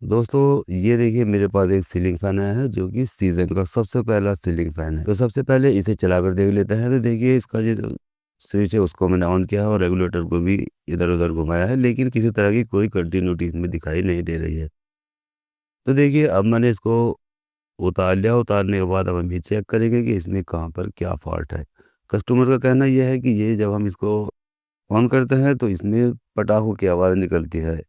दोस्तों ये देखिए मेरे पास एक सीलिंग फैन आया है जो कि सीज़न का सबसे पहला सीलिंग फैन है। तो सबसे पहले इसे चलाकर देख लेते हैं। तो देखिए इसका जो स्विच है उसको मैंने ऑन किया है और रेगुलेटर को भी इधर-उधर घुमाया है, लेकिन किसी तरह की कोई कंटिन्यूटी इसमें दिखाई नहीं दे रही है। तो देखिए अब मैंने इसको उतार लिया। उतारने के बाद अब हम ये चेक करेंगे कि इसमें कहाँ पर क्या फ़ॉल्ट है। कस्टमर का कहना ये है कि ये जब हम इसको ऑन करते हैं तो इसमें पटाखों की आवाज़ निकलती है।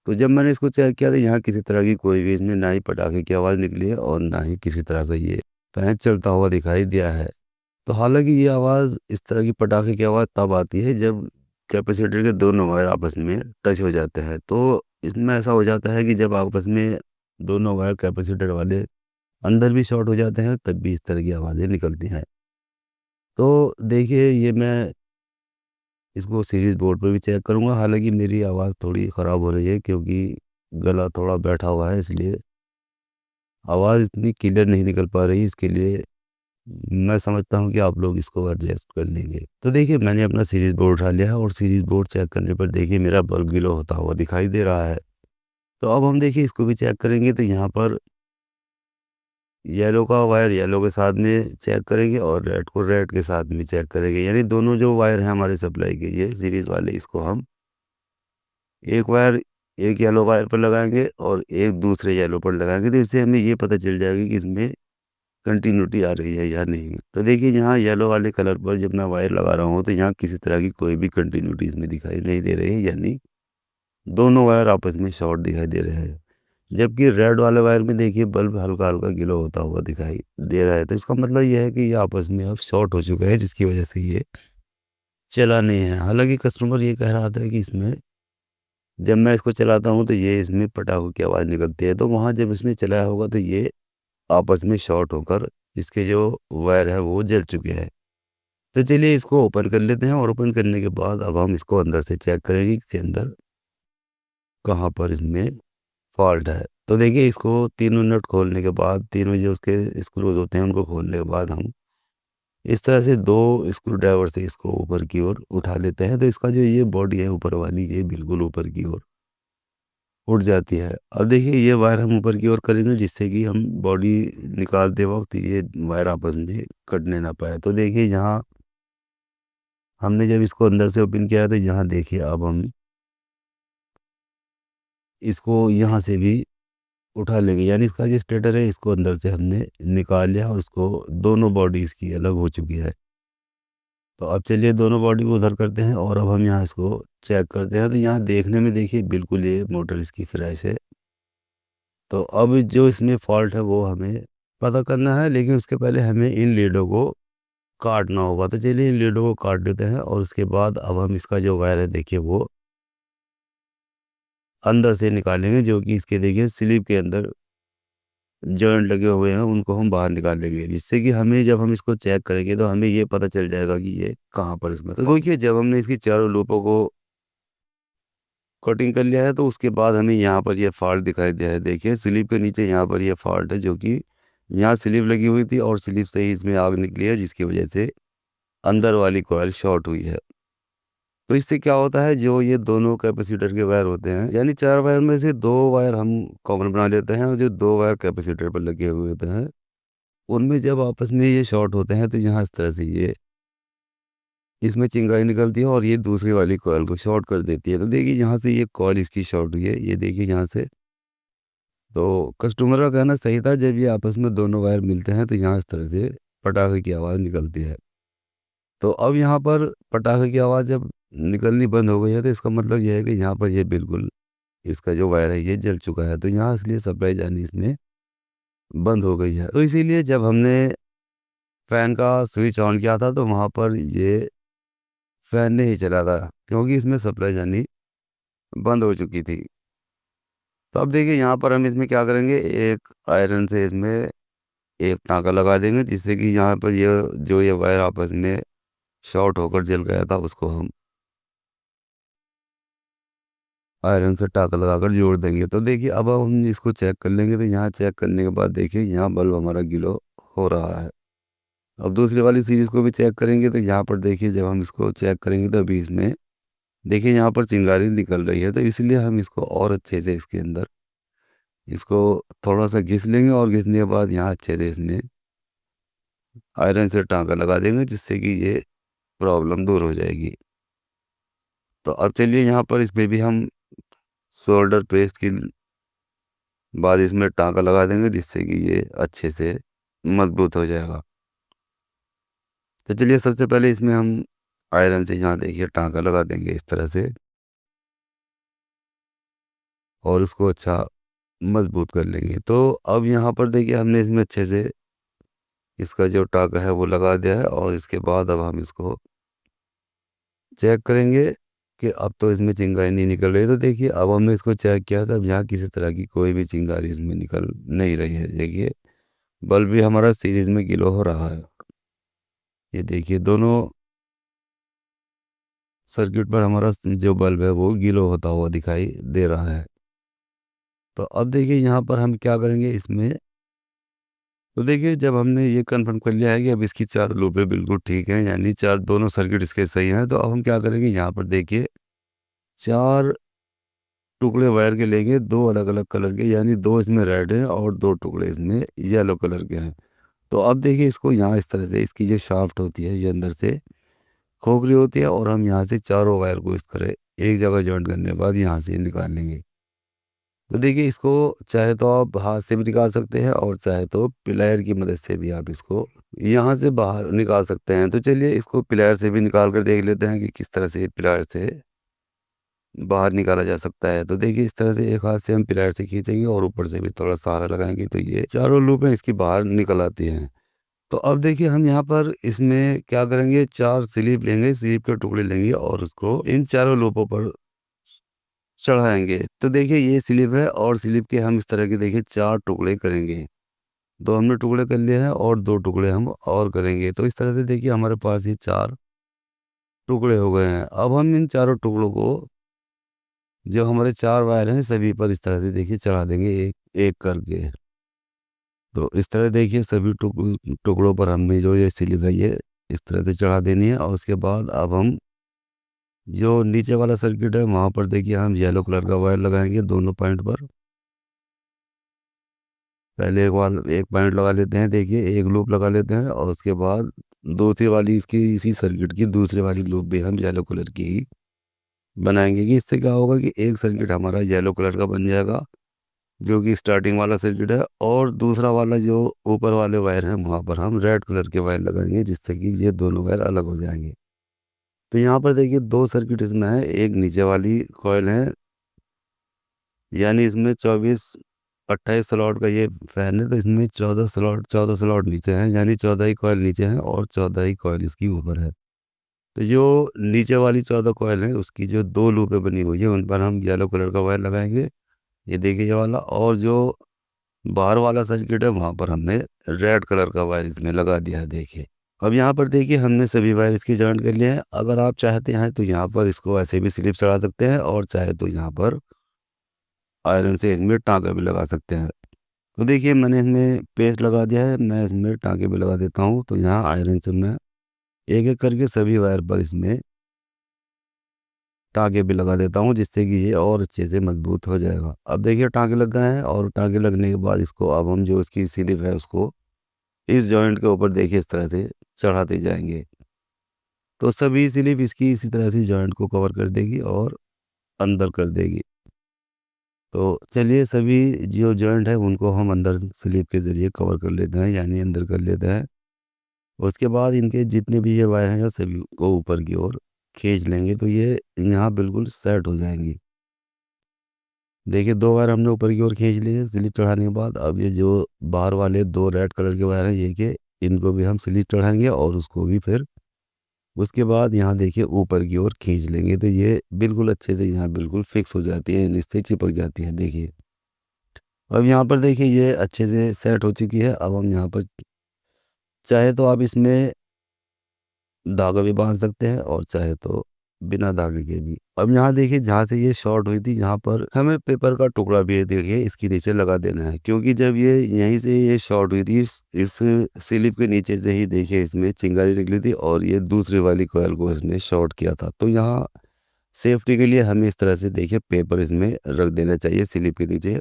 तो जब मैंने इसको चेक किया तो यहाँ किसी तरह की कोई भी इसमें ना ही पटाखे की आवाज़ निकली है और ना ही किसी तरह से ये फैन चलता हुआ दिखाई दिया है। तो हालाँकि ये आवाज़ इस तरह की पटाखे की आवाज़ तब आती है जब कैपेसिटर के दोनों वायर आपस में टच हो जाते हैं। तो इसमें ऐसा हो जाता है कि जब आपस में दोनों वायर कैपेसिटर वाले अंदर भी शॉर्ट हो जाते हैं तब भी इस तरह की आवाज़ें निकलती हैं। तो देखिए ये मैं इसको सीरीज़ बोर्ड पे भी चेक करूँगा। हालाँकि मेरी आवाज़ थोड़ी ख़राब हो रही है क्योंकि गला थोड़ा बैठा हुआ है, इसलिए आवाज़ इतनी क्लियर नहीं निकल पा रही। इसके लिए मैं समझता हूँ कि आप लोग इसको एडजस्ट कर लेंगे। तो देखिए मैंने अपना सीरीज़ बोर्ड उठा लिया है और सीरीज़ बोर्ड चेक करने पर देखिए मेरा बल्ब ग्लो होता हुआ दिखाई दे रहा है। तो अब हम देखिए इसको भी चेक करेंगे। तो यहाँ पर येलो का वायर येलो के साथ में चेक करेंगे और रेड को रेड के साथ में चेक करेंगे। यानी दोनों जो वायर हैं हमारे सप्लाई के, ये सीरीज़ वाले, इसको हम एक वायर एक येलो वायर पर लगाएँगे और एक दूसरे येलो पर लगाएँगे। तो इससे हमें ये पता चल जाएगा कि इसमें कंटिन्यूटी आ रही है या नहीं। तो देखिए यहाँ येलो वाले कलर पर जब मैं वायर लगा रहा हूँ तो यहाँ किसी तरह की कोई भी कंटिन्यूटी इसमें दिखाई नहीं दे रही है, यानी दोनों वायर आपस में शॉर्ट दिखाई दे रहे हैं। जबकि रेड वाले वायर में देखिए बल्ब हल्का-हल्का ग्लो होता हुआ दिखाई दे रहा है। तो इसका मतलब ये है कि ये आपस में अब शॉर्ट हो चुके हैं, जिसकी वजह से ये चला नहीं है। हालाँकि कस्टमर ये कह रहा था कि इसमें जब मैं इसको चलाता हूँ तो ये इसमें पटाखों की आवाज़ निकलती है। तो वहाँ जब इसने चलाया होगा तो ये आपस में शॉर्ट होकर इसके जो वायर है वो जल चुके हैं। तो चलिए इसको ओपन कर लेते हैं और ओपन करने के बाद अब हम इसको अंदर से चेक करेंगे कि इसके अंदर कहाँ पर इसमें फ़ॉल्ट है। तो देखिए इसको तीनों नट खोलने के बाद, तीनों जो उसके स्क्रूज़ होते हैं उनको खोलने के बाद हम इस तरह से 2 स्क्रू ड्राइवर से इसको ऊपर की ओर उठा लेते हैं। तो इसका जो ये बॉडी है ऊपर वाली, ये बिल्कुल ऊपर की ओर उठ जाती है। अब देखिए ये वायर हम ऊपर की ओर करेंगे जिससे कि हम बॉडी निकालते वक़्त ये वायर आपस में कटने ना पाए। तो देखिए यहाँ हमने जब इसको अंदर से ओपन किया तो यहाँ देखिए अब हम इसको यहाँ से भी उठा लेंगे, यानी इसका जो स्टेटर है इसको अंदर से हमने निकाल लिया और इसको दोनों बॉडी इसकी अलग हो चुकी है। तो अब चलिए दोनों बॉडी को उधर करते हैं और अब हम यहाँ इसको चेक करते हैं। तो यहाँ देखने में देखिए बिल्कुल ये मोटर इसकी फ्रेश है। तो अब जो इसमें फ़ॉल्ट है वो हमें पता करना है, लेकिन उसके पहले हमें इन लीडों को काटना होगा। तो चलिए इन लीडों को काट देते हैं और उसके बाद अब हम इसका जो वायर है देखिए वो अंदर से निकालेंगे, जो कि इसके देखिए स्लीव के अंदर जॉइंट लगे हुए हैं उनको हम बाहर निकालेंगे, जिससे कि हमें जब हम इसको चेक करेंगे तो हमें ये पता चल जाएगा कि ये कहाँ पर इसमें। तो देखिए जब हमने इसकी चारों लूपों को कटिंग कर लिया है तो उसके बाद हमें यहाँ पर ये फॉल्ट दिखाई दिया है। देखिए स्लीव के नीचे यहाँ पर ये फॉल्ट है, जो कि यहाँ स्लीव लगी हुई थी और स्लीव से ही इसमें आग निकली है, जिसकी वजह से अंदर वाली कॉइल शॉर्ट हुई है। तो इससे क्या होता है, जो ये दोनों कैपेसिटर के वायर होते हैं, यानी 4 वायर में से 2 वायर हम कॉमन बना लेते हैं और जो 2 वायर कैपेसिटर पर लगे हुए होते हैं, उनमें जब आपस में ये शॉर्ट होते हैं तो यहाँ इस तरह से ये इसमें चिंगारी निकलती है और ये दूसरी वाली कॉइल को शॉर्ट कर देती है। तो देखिए यहाँ से ये कॉइल इसकी शॉर्ट हुई है, ये देखिए यहाँ से। तो कस्टमर का कहना सही था, जब ये आपस में दोनों वायर मिलते हैं तो यहाँ इस तरह से पटाखे की आवाज़ निकलती है। तो अब यहाँ पर पटाखे की आवाज़ जब निकलनी बंद हो गई है तो इसका मतलब ये है कि यहाँ पर ये बिल्कुल इसका जो वायर है ये जल चुका है। तो यहाँ इसलिए सप्लाई जानी इसमें बंद हो गई है। तो इसीलिए जब हमने फ़ैन का स्विच ऑन किया था तो वहाँ पर ये फ़ैन नहीं चला था, क्योंकि इसमें सप्लाई जानी बंद हो चुकी थी। तो अब देखिए यहाँ पर हम इसमें क्या करेंगे, एक आयरन से इसमें एक टाँका लगा देंगे, जिससे कि यहाँ पर ये जो ये वायर आपस में शॉर्ट होकर जल गया था उसको हम आयरन से टाँका लगाकर जोड़ देंगे। तो देखिए अब हम इसको चेक कर लेंगे। तो यहाँ चेक करने के बाद देखिए यहाँ बल्ब हमारा ग्लो हो रहा है। अब दूसरी वाली सीरीज़ को भी चेक करेंगे। तो यहाँ पर देखिए जब हम इसको चेक करेंगे तो अभी इसमें देखिए यहाँ पर चिंगारी निकल रही है। तो इसलिए हम इसको और अच्छे से इसके अंदर इसको थोड़ा सा घिस लेंगे और घिसने के बाद यहाँ अच्छे से इसमें आयरन से टाँका लगा देंगे, जिससे कि ये प्रॉब्लम दूर हो जाएगी। तो अब चलिए यहाँ पर इसमें भी हम शोल्डर पेस्ट की बाद इसमें टाँका लगा देंगे, जिससे कि ये अच्छे से मजबूत हो जाएगा। तो चलिए सबसे पहले इसमें हम आयरन से यहाँ देखिए टाँका लगा देंगे इस तरह से, और उसको अच्छा मजबूत कर लेंगे। तो अब यहाँ पर देखिए हमने इसमें अच्छे से इसका जो टाँका है वो लगा दिया है, और इसके बाद अब हम इसको चेक करेंगे कि अब तो इसमें चिंगारी नहीं निकल रही। तो देखिए अब हमने इसको चेक किया था, अब यहाँ किसी तरह की कोई भी चिंगारी इसमें निकल नहीं रही है। देखिए बल्ब भी हमारा सीरीज में ग्लो हो रहा है। ये देखिए दोनों सर्किट पर हमारा जो बल्ब है वो ग्लो होता हुआ दिखाई दे रहा है। तो अब देखिए यहाँ पर हम क्या करेंगे इसमें, तो देखिए जब हमने ये कंफर्म कर लिया है कि अब इसकी चार लूपें बिल्कुल ठीक हैं, यानी चार दोनों सर्किट इसके सही हैं, तो अब हम क्या करेंगे यहाँ पर देखिए चार टुकड़े वायर के लेंगे, दो अलग अलग कलर के, यानी दो इसमें रेड हैं और दो टुकड़े इसमें येलो कलर के हैं। तो अब देखिए इसको यहाँ इस तरह से इसकी जो शाफ्ट होती है ये अंदर से खोखली होती है, और हम यहाँ से चारों वायर को इस तरह एक जगह जॉइंट करने के बाद यहाँ से निकाल लेंगे। तो देखिए इसको चाहे तो आप हाथ से भी निकाल सकते हैं, और चाहे तो प्लायर की मदद से भी आप इसको यहाँ से बाहर निकाल सकते हैं। तो चलिए इसको प्लायर से भी निकाल कर देख लेते हैं कि किस तरह से प्लायर से बाहर निकाला जा सकता है। तो देखिए इस तरह से एक हाथ से हम प्लायर से खींचेंगे और ऊपर से भी थोड़ा सहारा लगाएंगे, तो ये चारों लूपें इसकी बाहर निकल आती हैं। तो अब देखिए हम यहाँ पर इसमें क्या करेंगे, चार स्लिप लेंगे, स्लिप के टुकड़े लेंगे और उसको इन चारों लूपों पर चढ़ाएंगे। तो देखिए ये स्लिप है, और स्लिप के हम इस तरह के देखिए चार टुकड़े करेंगे। दो हमने टुकड़े कर लिए हैं और दो टुकड़े हम और करेंगे। तो इस तरह से देखिए हमारे पास ये चार टुकड़े हो गए हैं। अब हम इन चारों टुकड़ों को जो हमारे चार वायर हैं सभी पर इस तरह से देखिए चढ़ा देंगे एक एक करके। तो इस तरह देखिए सभी टुकड़ों पर हमने जो ये स्लिप है ये इस तरह से चढ़ा देनी है, और उसके बाद अब हम जो नीचे वाला सर्किट है वहाँ पर देखिए हम येलो कलर का वायर लगाएंगे दोनों पॉइंट पर। पहले एक पॉइंट लगा लेते हैं, देखिए एक लूप लगा लेते हैं, और उसके बाद दूसरी वाली इसकी इसी सर्किट की दूसरी वाली लूप भी हम येलो कलर की ही बनाएंगे। कि इससे क्या होगा कि एक सर्किट हमारा येलो कलर का बन जाएगा जो कि स्टार्टिंग वाला सर्किट है, और दूसरा वाला जो ऊपर वाले वायर हैं वहाँ पर हम रेड कलर के वायर लगाएंगे, जिससे कि ये दोनों वायर अलग हो जाएंगे। तो यहाँ पर देखिए दो सर्किट इसमें है, एक नीचे वाली कॉइल है, यानी इसमें 24-28 स्लॉट का ये फैन है, तो इसमें 14 स्लॉट नीचे हैं, यानी 14 ही कॉइल नीचे हैं और 14 ही कॉइल इसकी ऊपर है। तो जो नीचे वाली 14 कॉइल है उसकी जो दो लूपें बनी हुई है उन पर हम येलो कलर का वायर लगाएंगे, ये देखिए ये वाला, और जो बाहर वाला सर्किट है वहाँ पर हमने रेड कलर का वायर इसमें लगा दिया है। देखिए अब यहाँ पर देखिए हमने सभी वायर इसकी जॉइंट कर लिए हैं। अगर आप चाहते हैं तो यहाँ पर इसको ऐसे भी स्लिप चढ़ा सकते हैं, और चाहे तो यहाँ पर आयरन से इसमें टाँका भी लगा सकते हैं। तो देखिए मैंने इसमें पेस्ट लगा दिया है, मैं इसमें टाँके भी लगा देता हूँ। तो यहाँ आयरन से मैं एक एक करके सभी वायर पर इसमें टाँके भी लगा देता हूँ, जिससे कि ये और अच्छे से मजबूत हो जाएगा। अब देखिए टाँके लग गए हैं, और टाँके लगने के बाद इसको अब हम जो इसकी स्लिप है उसको इस जॉइंट के ऊपर देखिए इस तरह से चढ़ाते जाएंगे। तो सभी स्लिप इसकी इसी तरह से जॉइंट को कवर कर देगी और अंदर कर देगी। तो चलिए सभी जो जॉइंट है उनको हम अंदर स्लिप के ज़रिए कवर कर लेते हैं, यानी अंदर कर लेते हैं। उसके बाद इनके जितने भी ये वायर हैं सभी को ऊपर की ओर खींच लेंगे, तो ये यहाँ बिल्कुल सेट हो जाएंगी। देखिए दो वायर हमने ऊपर की ओर खींच लिए स्लिप चढ़ाने के बाद। अब ये जो बाहर वाले दो रेड कलर के वायर हैं ये कि इनको भी हम स्लिप चढ़ाएंगे, और उसको भी फिर उसके बाद यहाँ देखिए ऊपर की ओर खींच लेंगे, तो ये बिल्कुल अच्छे से यहाँ बिल्कुल फिक्स हो जाती है, इससे चिपक जाती है। देखिए अब यहाँ पर देखिए ये अच्छे से सेट हो चुकी है। अब हम यहाँ पर चाहे तो आप इसमें धागा भी बांध सकते हैं, और चाहे तो बिना धागे के भी। अब यहाँ देखिए जहाँ से ये शॉर्ट हुई थी यहाँ पर हमें पेपर का टुकड़ा भी देखिए इसके नीचे लगा देना है, क्योंकि जब ये यहीं से ये शॉर्ट हुई थी इस स्लिप के नीचे से ही देखिए इसमें चिंगारी निकली थी, और ये दूसरी वाली कॉइल को इसमें शॉर्ट किया था। तो यहाँ सेफ्टी के लिए हमें इस तरह से देखिए पेपर इसमें रख देना चाहिए स्लिप के नीचे,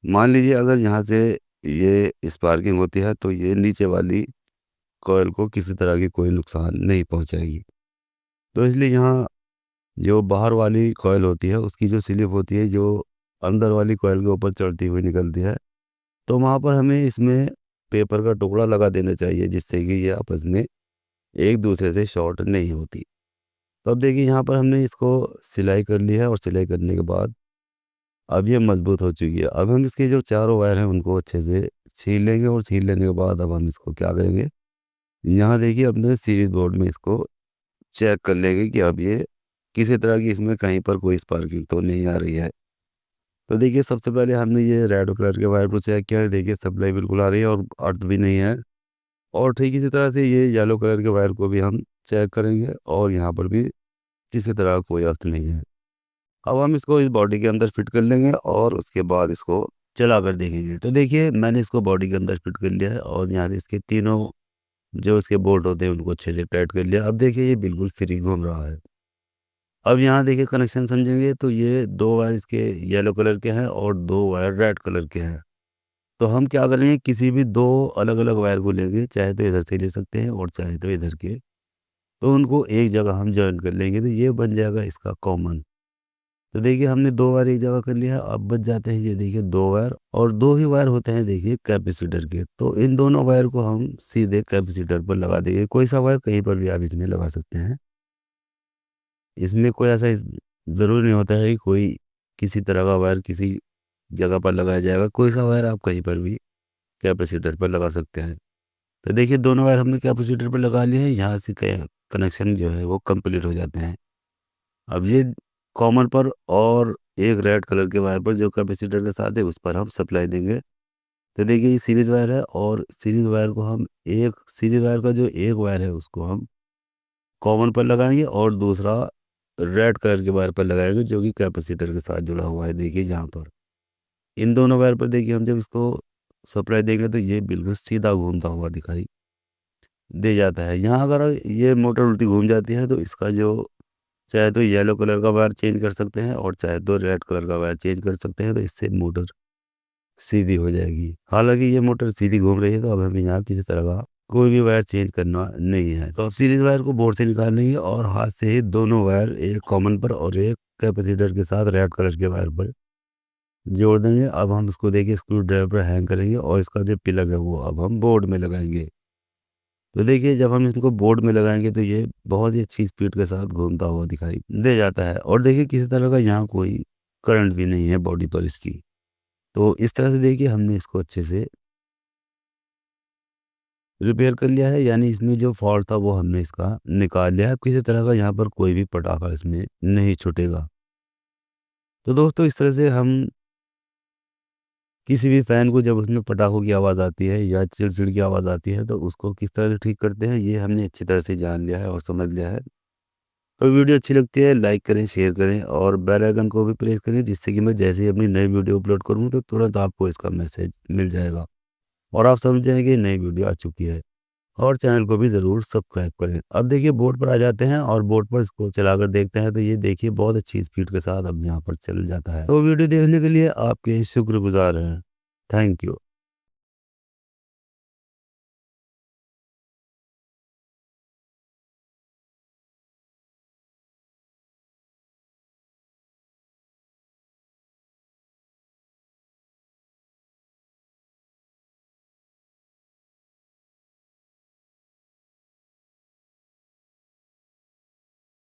मान लीजिए अगर यहाँ से ये स्पार्किंग होती है तो ये नीचे वाली कॉइल को किसी तरह की कोई नुकसान नहीं पहुँचाएगी। तो इसलिए यहाँ जो बाहर वाली कॉइल होती है उसकी जो स्लिप होती है जो अंदर वाली कॉइल के ऊपर चढ़ती हुई निकलती है, तो वहाँ पर हमें इसमें पेपर का टुकड़ा लगा देना चाहिए जिससे कि ये आपस में एक दूसरे से शॉर्ट नहीं होती। तो अब देखिए यहाँ पर हमने इसको सिलाई कर ली है और सिलाई करने के बाद अब ये मजबूत हो चुकी है। अब हम इसके जो चारों वायर हैं उनको अच्छे से छील लेंगे और छील लेने के बाद अब हम इसको क्या करेंगे, यहाँ देखिए अपने सीरीज बोर्ड में इसको चेक कर लेंगे कि अब ये किसी तरह की इसमें कहीं पर कोई स्पार्किंग तो नहीं आ रही है। तो देखिए सबसे पहले हमने ये रेड कलर के वायर को चेक किया है, देखिए सप्लाई बिल्कुल आ रही है और अर्थ भी नहीं है। और ठीक इसी तरह से ये येलो कलर के वायर को भी हम चेक करेंगे और यहाँ पर भी किसी तरह का कोई अर्थ नहीं है। अब हम इसको इस बॉडी के अंदर फिट कर लेंगे और उसके बाद इसको चला कर देखेंगे। तो देखिए मैंने इसको बॉडी के अंदर फिट कर लिया है और यहाँ से इसके तीनों जो इसके बोल्ट होते हैं उनको अच्छे से टाइट कर लिया। अब देखिए ये बिल्कुल फ्री घूम रहा है। अब यहाँ देखिए कनेक्शन समझेंगे तो ये 2 वायर इसके येलो कलर के हैं और 2 वायर रेड कलर के हैं। तो हम क्या करेंगे, किसी भी 2 अलग-अलग वायर को लेंगे, चाहे तो इधर से ले सकते हैं और चाहे तो इधर के। तो उनको एक जगह हम जॉइन कर लेंगे तो ये बन जाएगा इसका कॉमन। तो देखिए हमने 2 वायर एक जगह कर लिया है, अब बच जाते हैं ये देखिए 2 वायर और 2 ही वायर होते हैं देखिए कैपेसिटर के। तो इन दोनों वायर को हम सीधे कैपेसिटर पर लगा देंगे। कोई सा वायर कहीं पर भी आप इसमें लगा सकते हैं। इसमें कोई ऐसा ज़रूरी नहीं होता है कि कोई किसी तरह का वायर किसी जगह पर लगाया जाएगा। कोई सा वायर आप कहीं पर भी कैपेसिटर पर लगा सकते हैं। तो देखिए दोनों वायर हमने कैपेसिटर पे लगा लिए हैं, यहाँ से कनेक्शन जो है वो कंप्लीट हो जाते हैं। अब ये कॉमन पर और एक रेड कलर के वायर पर जो कैपेसिटर के साथ है उस पर हम सप्लाई देंगे। तो देखिए ये सीरीज़ वायर है और सीरीज़ वायर को हम एक सीरीज़ वायर का जो एक वायर है उसको हम कॉमन पर लगाएँगे और दूसरा रेड कलर के वायर पर लगाएँगे जो कि कैपेसिटर के साथ जुड़ा हुआ है देखिए यहाँ पर। इन दोनों वायर पर देखिए हम जब इसको सप्लाई देंगे तो ये बिल्कुल सीधा घूमता हुआ दिखाई दे जाता है। यहाँ अगर ये मोटर उल्टी घूम जाती है तो इसका जो चाहे तो येलो कलर का वायर चेंज कर सकते हैं और चाहे तो रेड कलर का वायर चेंज कर सकते हैं, तो इससे मोटर सीधी हो जाएगी। हालाँकि ये मोटर सीधी घूम रही है तो अब हमें यहाँ किसी तरह का कोई भी वायर चेंज करना नहीं है। तो अब सीरीज़ वायर को बोर्ड से निकाल लेंगे और हाथ से ही दोनों वायर एक कॉमन पर और एक कैपेसिटर के साथ रेड कलर के वायर पर जोड़ देंगे। अब हम इसको देखिए स्क्रू ड्राइवर पर हैंग करेंगे और इसका जो प्लग है वो अब हम बोर्ड में लगाएँगे। तो देखिए जब हम इसको बोर्ड में लगाएँगे तो ये बहुत ही अच्छी स्पीड के साथ घूमता हुआ दिखाई दे जाता है और देखिए किसी तरह का यहाँ कोई करंट भी नहीं है बॉडी पर इसकी। तो इस तरह से देखिए हमने इसको अच्छे से रिपेयर कर लिया है, यानी इसमें जो फॉल्ट था वो हमने इसका निकाल लिया है। किसी तरह का यहाँ पर कोई भी पटाखा इसमें नहीं छूटेगा। तो दोस्तों इस तरह से हम किसी भी फ़ैन को जब उसमें पटाखों की आवाज़ आती है या चिड़चिड़ की आवाज़ आती है तो उसको किस तरह से ठीक करते हैं ये हमने अच्छी तरह से जान लिया है और समझ लिया है। तो वीडियो अच्छी लगती है लाइक करें, शेयर करें और बेल आइकन को भी प्रेस करें जिससे कि मैं जैसे ही अपनी नई वीडियो अपलोड करूँ तो तुरंत आपको इसका मैसेज मिल जाएगा और आप समझ जाएंगे कि नई वीडियो आ चुकी है। और चैनल को भी ज़रूर सब्सक्राइब करें। अब देखिए बोर्ड पर आ जाते हैं और बोर्ड पर इसको चलाकर देखते हैं तो ये देखिए बहुत अच्छी स्पीड के साथ अब यहाँ पर चल जाता है। तो वीडियो देखने के लिए आपके शुक्रगुजार हैं। Thank you.